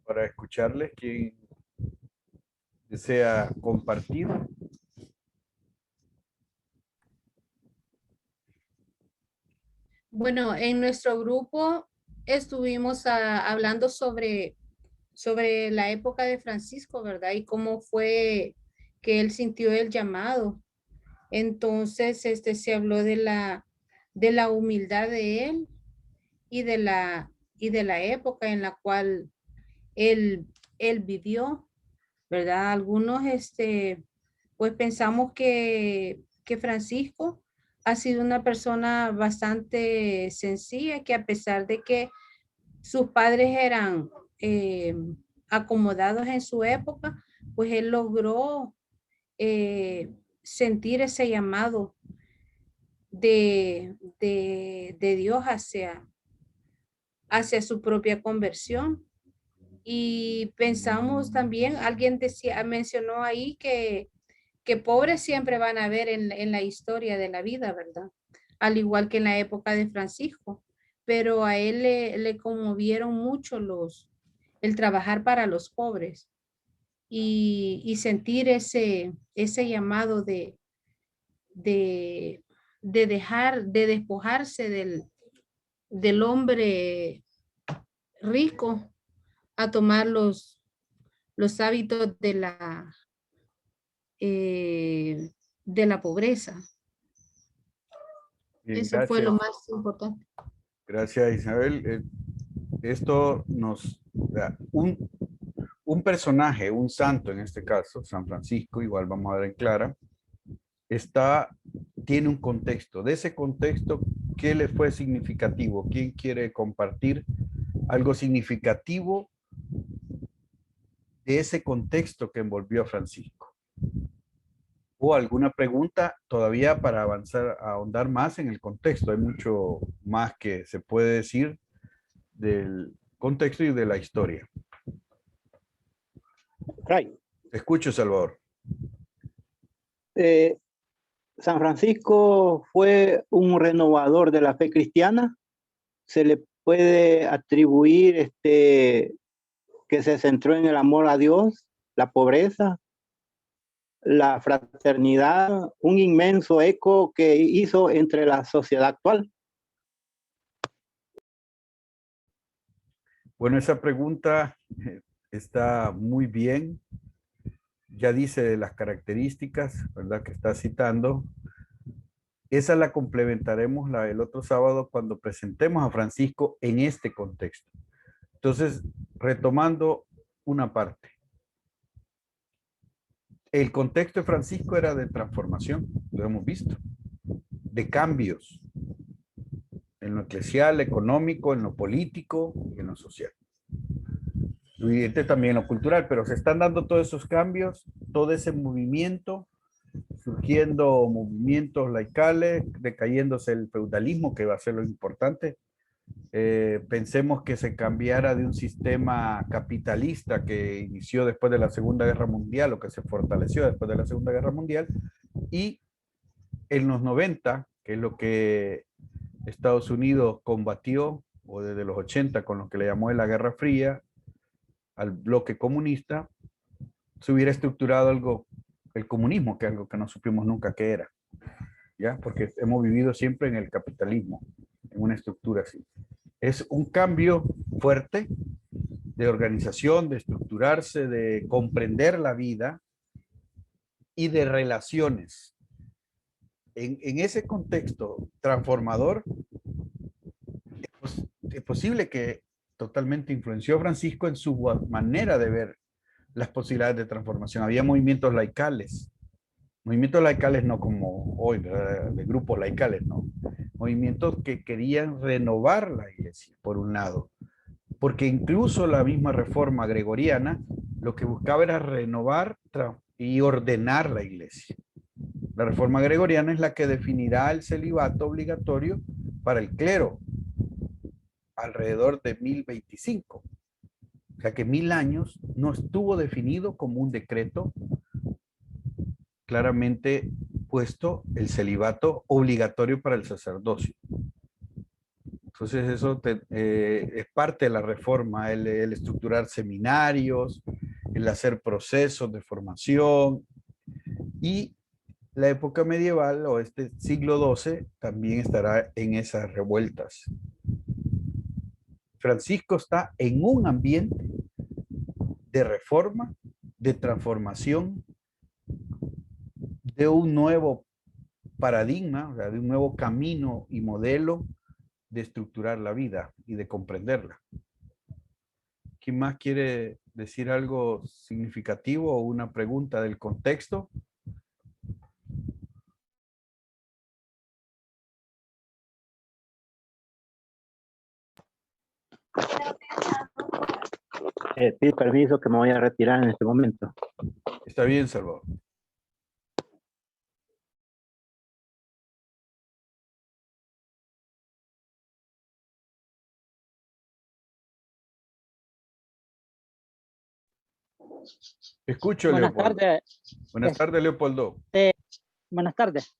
Para escucharles, quien desea compartir. Bueno, en nuestro grupo estuvimos hablando sobre la época de Francisco, ¿verdad? Y cómo fue que él sintió el llamado. Entonces, se habló de la humildad de él y y de la época en la cual él, él vivió, ¿verdad? Algunos, pues pensamos que Francisco ha sido una persona bastante sencilla, que a pesar de que sus padres eran acomodados en su época, pues él logró sentir ese llamado de Dios hacia su propia conversión. Y pensamos también, alguien decía, mencionó ahí que pobres siempre van a haber en la historia de la vida, ¿verdad? Al igual que en la época de Francisco. Pero a él le conmovieron mucho el trabajar para los pobres y sentir ese llamado de, de despojarse del hombre rico a tomar los hábitos de la pobreza. Bien, Eso fue lo gracias. más importante. Gracias, Isabel. Esto nos da un personaje, un santo en este caso, San Francisco, igual vamos a ver en clara, tiene un contexto. De ese contexto, ¿qué le fue significativo? ¿Quién quiere compartir algo significativo de ese contexto que envolvió a Francisco? ¿O alguna pregunta todavía para avanzar, a ahondar más en el contexto? Hay mucho más que se puede decir del contexto y de la historia. Ray, Te escucho, Salvador. San Francisco fue un renovador de la fe cristiana. Se le puede atribuir que se centró en el amor a Dios, la pobreza, la fraternidad, un inmenso eco que hizo entre la sociedad actual. Bueno, esa pregunta está muy bien. Ya dice las características, ¿verdad? Que está citando. Esa la complementaremos el otro sábado cuando presentemos a Francisco en este contexto. Entonces, retomando una parte. El contexto de Francisco era de transformación, lo hemos visto, de cambios en lo eclesial, económico, en lo político y en lo social. Evidente también en lo cultural, pero se están dando todos esos cambios, todo ese movimiento, surgiendo movimientos laicales, decayéndose el feudalismo, que va a ser lo importante. Pensemos que se cambiara de un sistema capitalista que inició después de la Segunda Guerra Mundial o que se fortaleció después de la Segunda Guerra Mundial, y en los 90, que es lo que Estados Unidos combatió, o desde los 80 con lo que le llamó la Guerra Fría, al bloque comunista, se hubiera estructurado algo, el comunismo, que es algo que no supimos nunca qué era, ¿ya? Porque hemos vivido siempre en el capitalismo, en una estructura así. Es un cambio fuerte de organización, de estructurarse, de comprender la vida y de relaciones. En ese contexto transformador, es posible que totalmente influenció a Francisco en su manera de ver las posibilidades de transformación. Había movimientos laicales no como hoy, ¿verdad? De grupos laicales, no. Movimientos que querían renovar la iglesia, por un lado, porque incluso la misma reforma gregoriana lo que buscaba era renovar y ordenar la iglesia. La reforma gregoriana es la que definirá el celibato obligatorio para el clero alrededor de 1025. O sea que 1000 años no estuvo definido como un decreto claramente puesto el celibato obligatorio para el sacerdocio. Entonces eso es parte de la reforma, el estructurar seminarios, el hacer procesos de formación, y la época medieval o este siglo XII también estará en esas revueltas. Francisco está en un ambiente de reforma, de transformación, de un nuevo paradigma, o sea, de un nuevo camino y modelo de estructurar la vida y de comprenderla. ¿Quién más quiere decir algo significativo o una pregunta del contexto? Pido permiso que me voy a retirar en este momento. Está bien, Salvador. Escucho, Buenas Leopoldo. tardes. Buenas tardes, Leopoldo. Buenas tardes.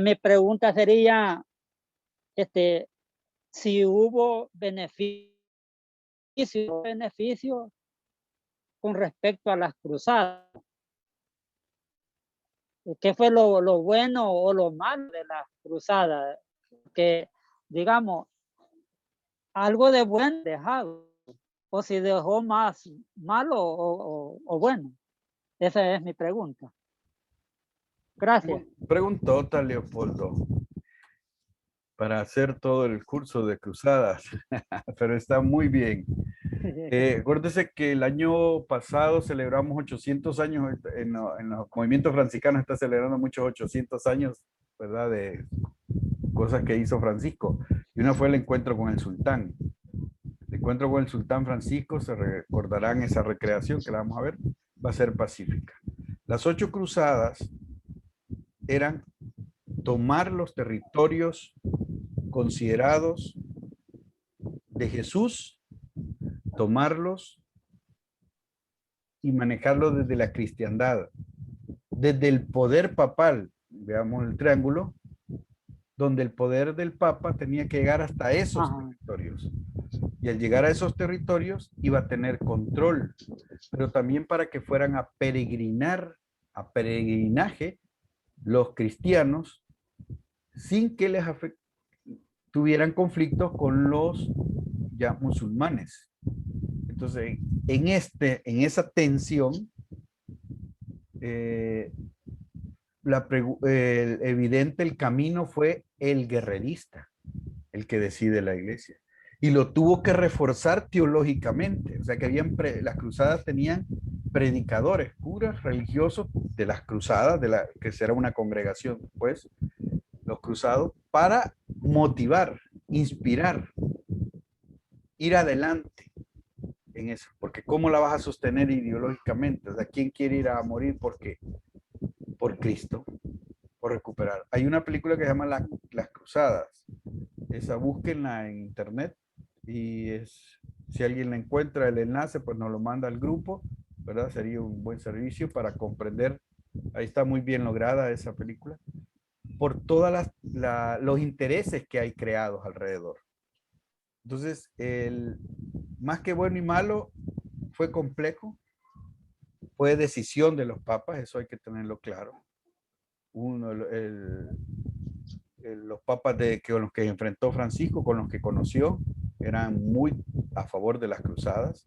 Mi pregunta sería, si hubo beneficios con respecto a las cruzadas. ¿Qué fue lo bueno o lo malo de las cruzadas? Que, digamos, algo de bueno dejado, o si dejó más malo o bueno. Esa es mi pregunta. Gracias. Preguntota, Leopoldo, para hacer todo el curso de cruzadas, pero está muy bien. Acuérdese que el año pasado celebramos 800 años, en los movimientos franciscanos está celebrando muchos 800 años, ¿verdad? De cosas que hizo Francisco. Y una fue el encuentro con el sultán. El encuentro con el sultán Francisco, se recordarán esa recreación que la vamos a ver, va a ser pacífica. Las 8 cruzadas eran tomar los territorios considerados de Jesús, tomarlos y manejarlos desde la cristiandad, desde el poder papal. Veamos el triángulo, donde el poder del papa tenía que llegar hasta esos territorios. Y al llegar a esos territorios iba a tener control, pero también para que fueran a peregrinar, a peregrinaje, los cristianos, sin que les tuvieran conflictos con los ya musulmanes. Entonces, en esa tensión, evidente el camino fue el guerrerista, el que decide la iglesia. Y lo tuvo que reforzar teológicamente. O sea que las cruzadas tenían predicadores, curas religiosos de las cruzadas, que será una congregación después, los cruzados, para motivar, inspirar, ir adelante en eso. Porque ¿cómo la vas a sostener ideológicamente? O sea, ¿quién quiere ir a morir por Cristo? Por recuperar. Hay una película que se llama Las Cruzadas. Esa búsquenla en internet y si alguien la encuentra el enlace, pues nos lo manda al grupo, ¿verdad? Sería un buen servicio para comprender. Ahí está muy bien lograda esa película por todos los intereses que hay creados alrededor. Entonces, más que bueno y malo, fue complejo, fue decisión de los papas, eso hay que tenerlo claro. Los papas con los que enfrentó Francisco, con los que conoció, eran muy a favor de las cruzadas.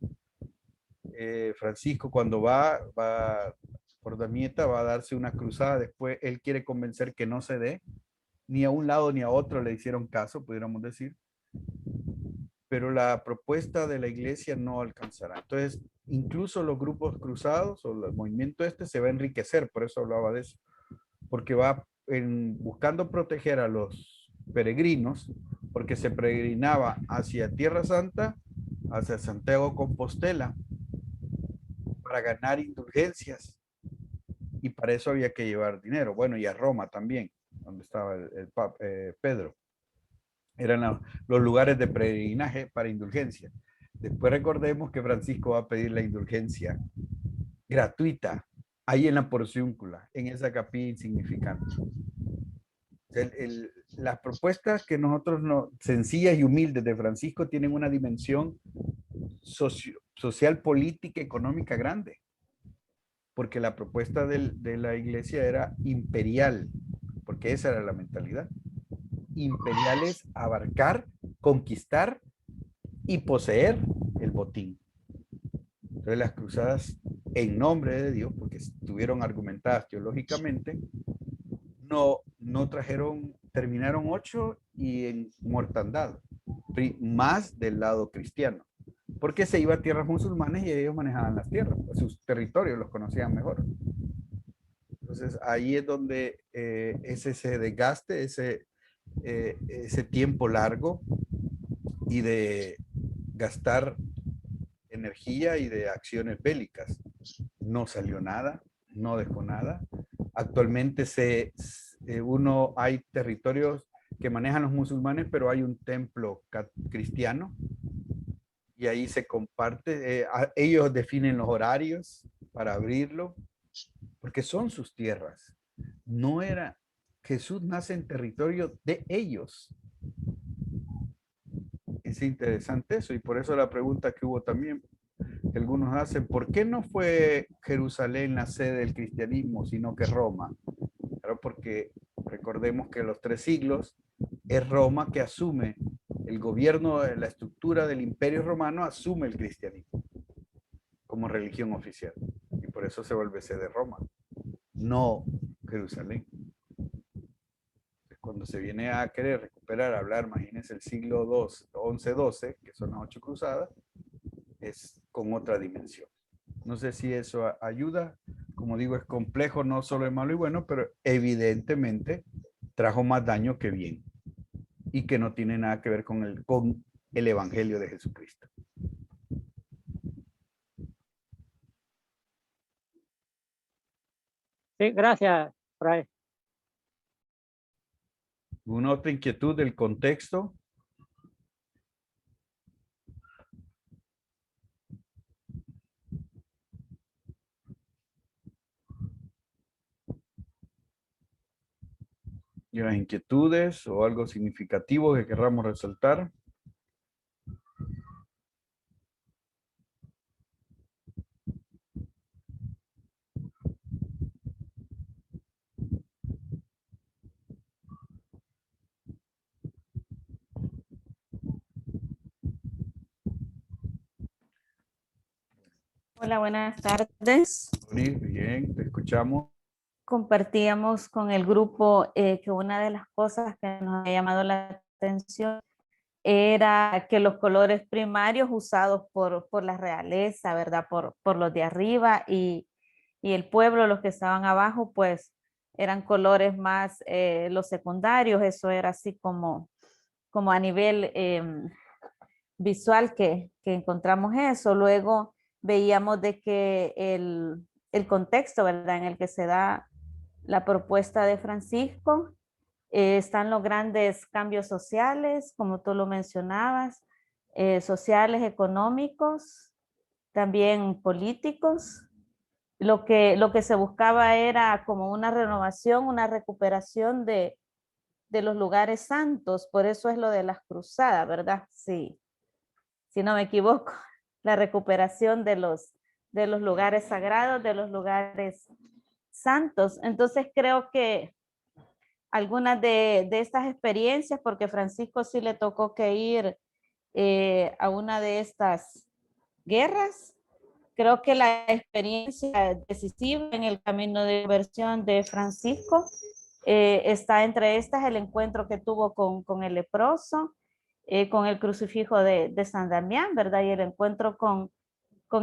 Francisco, cuando va por Damieta, va a darse una cruzada, después él quiere convencer que no se dé, ni a un lado ni a otro le hicieron caso, pudiéramos decir, pero la propuesta de la iglesia no alcanzará. Entonces, incluso los grupos cruzados o el movimiento se va a enriquecer, por eso hablaba de eso, porque va buscando proteger a los peregrinos, porque se peregrinaba hacia Tierra Santa, hacia Santiago Compostela, para ganar indulgencias, y para eso había que llevar dinero, bueno, y a Roma también, donde estaba Pedro. Eran los lugares de peregrinaje para indulgencia. Después recordemos que Francisco va a pedir la indulgencia gratuita ahí en la porciúncula, en esa capilla insignificante. Las propuestas que nosotros sencillas y humildes de Francisco tienen una dimensión social, política, económica grande, porque la propuesta de la iglesia era imperial, porque esa era la mentalidad. Imperial es abarcar, conquistar y poseer el botín. Entonces las cruzadas en nombre de Dios, porque estuvieron argumentadas teológicamente, no trajeron, terminaron 8 y en mortandad, más del lado cristiano, porque se iba a tierras musulmanes y ellos manejaban las tierras, sus territorios los conocían mejor. Entonces ahí es donde es ese desgaste, ese tiempo largo y de gastar energía y de acciones bélicas. No salió nada, no dejó nada. Actualmente hay territorios que manejan los musulmanes, pero hay un templo cristiano y ahí se comparte. Ellos definen los horarios para abrirlo, porque son sus tierras. No era, Jesús nace en territorio de ellos. Es interesante eso, y por eso la pregunta que hubo también, que algunos hacen, ¿por qué no fue Jerusalén la sede del cristianismo, sino que Roma? Claro, porque recordemos que los 3 siglos es Roma que asume el gobierno, la estructura del imperio romano asume el cristianismo como religión oficial, y por eso se vuelve sede Roma, no Jerusalén. Cuando se viene a querer recuperar, hablar, imagínense el siglo II, 11, 12, que son las 8 cruzadas, es con otra dimensión. No sé si eso ayuda. Como digo, es complejo, no solo es malo y bueno, pero evidentemente trajo más daño que bien y que no tiene nada que ver con el Evangelio de Jesucristo. Sí, gracias, Fray. ¿Alguna otra inquietud del contexto? ¿Y las inquietudes o algo significativo que querramos resaltar? Hola, buenas tardes. Bien, te escuchamos. Compartíamos con el grupo que una de las cosas que nos ha llamado la atención era que los colores primarios usados por la realeza, ¿verdad? Por los de arriba y el pueblo, los que estaban abajo, pues eran colores más los secundarios. Eso era así como a nivel visual que encontramos eso. Luego veíamos de que el contexto, ¿verdad?, en el que se da la propuesta de Francisco, están los grandes cambios sociales, como tú lo mencionabas, sociales, económicos, también políticos. Lo que se buscaba era como una renovación, una recuperación de los lugares santos. Por eso es lo de las cruzadas, ¿verdad? Sí, si no me equivoco, la recuperación de los lugares sagrados, de los lugares santos. Entonces creo que algunas de estas experiencias, porque Francisco sí le tocó que ir a una de estas guerras, creo que la experiencia decisiva en el camino de conversión de Francisco está entre estas el encuentro que tuvo con el leproso, con el crucifijo de San Damián, ¿verdad? Y el encuentro con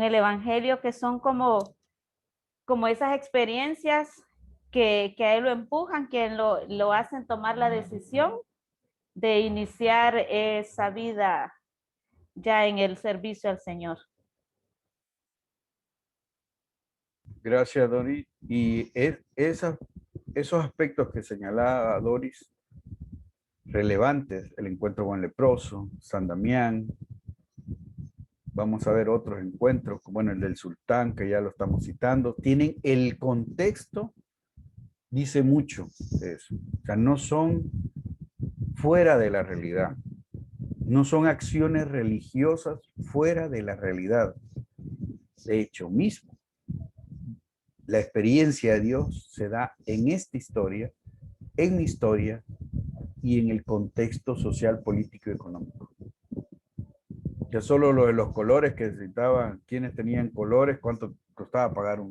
el evangelio, que son como esas experiencias que a él lo empujan, que lo hacen tomar la decisión de iniciar esa vida ya en el servicio al Señor. Gracias, Dori. Y esas esos aspectos que señalaba Doris, relevantes, el encuentro con el leproso, San Damián, vamos a ver otros encuentros, como bueno, el del sultán, que ya lo estamos citando, tienen el contexto, dice mucho de eso. O sea, no son fuera de la realidad. No son acciones religiosas fuera de la realidad. De hecho, mismo, la experiencia de Dios se da en esta historia, en mi historia y en el contexto social, político y económico. Ya solo lo de los colores que citaban, quienes tenían colores, cuánto costaba pagar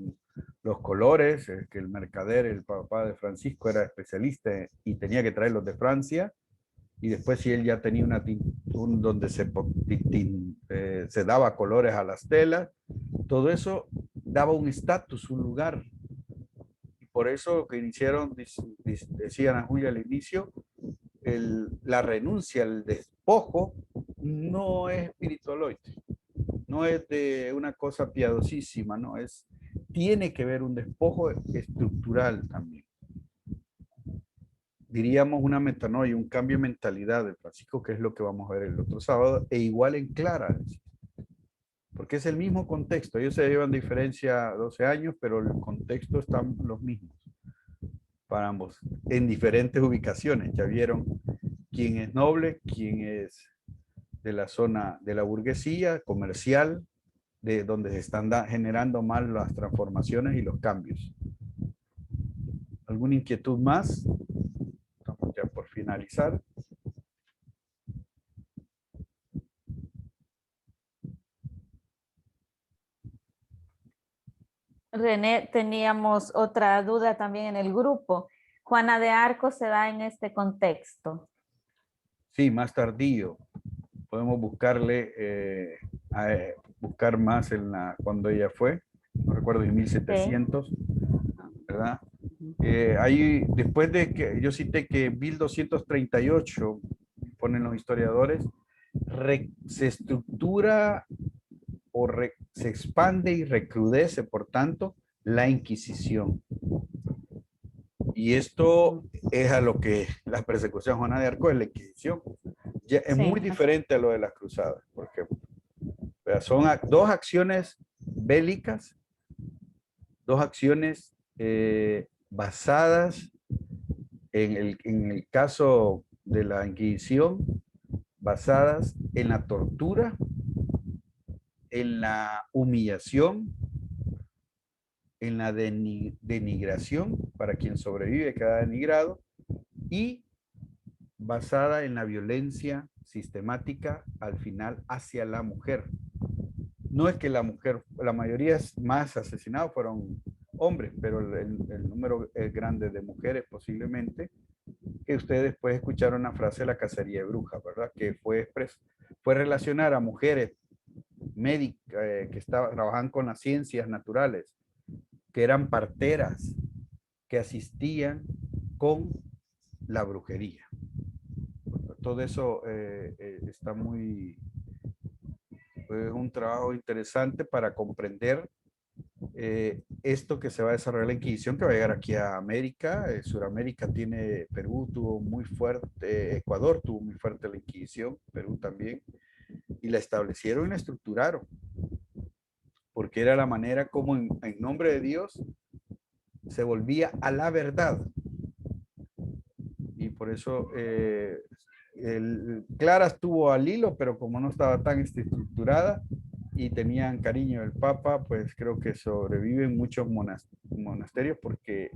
los colores, que el mercader, el papá de Francisco, era especialista y tenía que traerlos de Francia. Y después si él ya tenía donde se daba colores a las telas, todo eso daba un estatus, un lugar. Y por eso que iniciaron, decían a Julia al inicio, la renuncia, el despojo, no es espiritualoide, no es de una cosa piadosísima, no es, tiene que ver un despojo estructural también. Diríamos una metanoia, un cambio de mentalidad de Francisco, que es lo que vamos a ver el otro sábado, e igual en Clara, porque es el mismo contexto. Ellos se llevan diferencia 12 años, pero el contexto están los mismos para ambos, en diferentes ubicaciones. Ya vieron quién es noble, quién es de la zona de la burguesía, comercial, de donde se están generando más las transformaciones y los cambios. ¿Alguna inquietud más? Estamos ya por finalizar. René, teníamos otra duda también en el grupo. Juana de Arco se da en este contexto. Sí, más tardío. Podemos buscar más cuando ella fue. No recuerdo, en 1700, ¿verdad? Ahí, después de que yo cité que 1238, ponen los historiadores, se estructura o se expande y recrudece, por tanto, la Inquisición. Y esto es a lo que la persecución Juana de Arco es la Inquisición. Ya es muy diferente a lo de las cruzadas, por ejemplo. Son dos acciones bélicas, dos acciones basadas en el caso de la Inquisición, basadas en la tortura, en la humillación, en la denigración para quien sobrevive queda denigrado y basada en la violencia sistemática al final hacia la mujer. No es que la mujer, la mayoría más asesinados fueron hombres, pero el número grande de mujeres posiblemente, que ustedes después escucharon una frase de la cacería de brujas, ¿verdad? Que fue relacionar a mujeres médicas que trabajaban con las ciencias naturales, que eran parteras, que asistían con la brujería. Todo eso está muy... Es un trabajo interesante para comprender esto que se va a desarrollar la Inquisición, que va a llegar aquí a América. Suramérica tiene, Perú tuvo muy fuerte, Ecuador tuvo muy fuerte la Inquisición, Perú también, y la establecieron y la estructuraron, porque era la manera como en nombre de Dios se volvía a la verdad. Y por eso Clara estuvo al hilo, pero como no estaba tan estructurada y tenían cariño del Papa, pues creo que sobreviven muchos monasterios porque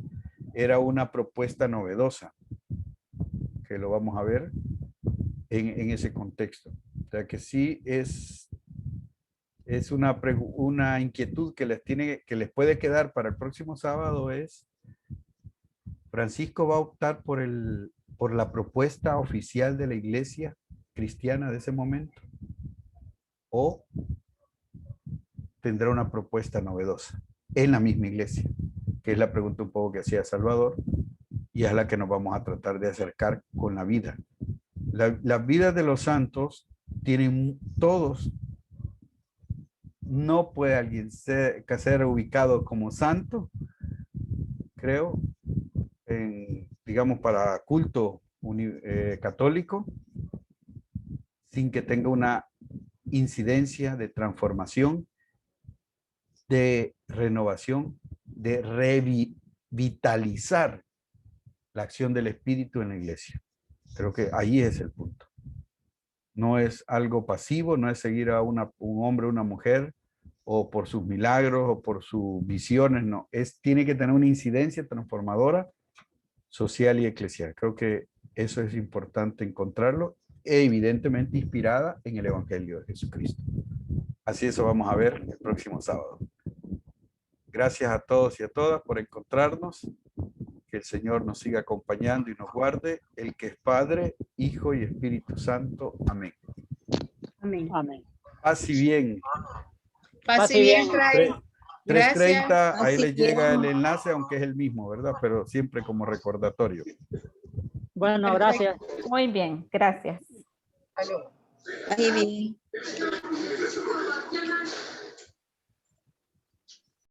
era una propuesta novedosa, que lo vamos a ver en ese contexto. O sea que sí es una inquietud que les puede quedar para el próximo sábado es: ¿Francisco va a optar por la propuesta oficial de la iglesia cristiana de ese momento? ¿O tendrá una propuesta novedosa en la misma iglesia? Que es la pregunta un poco que hacía Salvador y es la que nos vamos a tratar de acercar con la vida. La vida de los santos tienen todos. No puede alguien ser ubicado como santo, creo, digamos, para culto católico, sin que tenga una incidencia de transformación, de renovación, de revitalizar la acción del Espíritu en la iglesia. Creo que ahí es el punto. No es algo pasivo, no es seguir a un hombre o una mujer, o por sus milagros, o por sus visiones, no. Tiene que tener una incidencia transformadora, social y eclesial. Creo que eso es importante encontrarlo, evidentemente inspirada en el Evangelio de Jesucristo. Así eso vamos a ver el próximo sábado. Gracias a todos y a todas por encontrarnos. Que el Señor nos siga acompañando y nos guarde, el que es Padre, Hijo y Espíritu Santo. Amén. Amén. Amén. Así bien. Pase bien, Fray. 3:30, ahí Así les llega bien. el enlace, aunque es el mismo, ¿verdad? Pero siempre como recordatorio. Bueno, gracias. Muy bien, gracias. Así bien.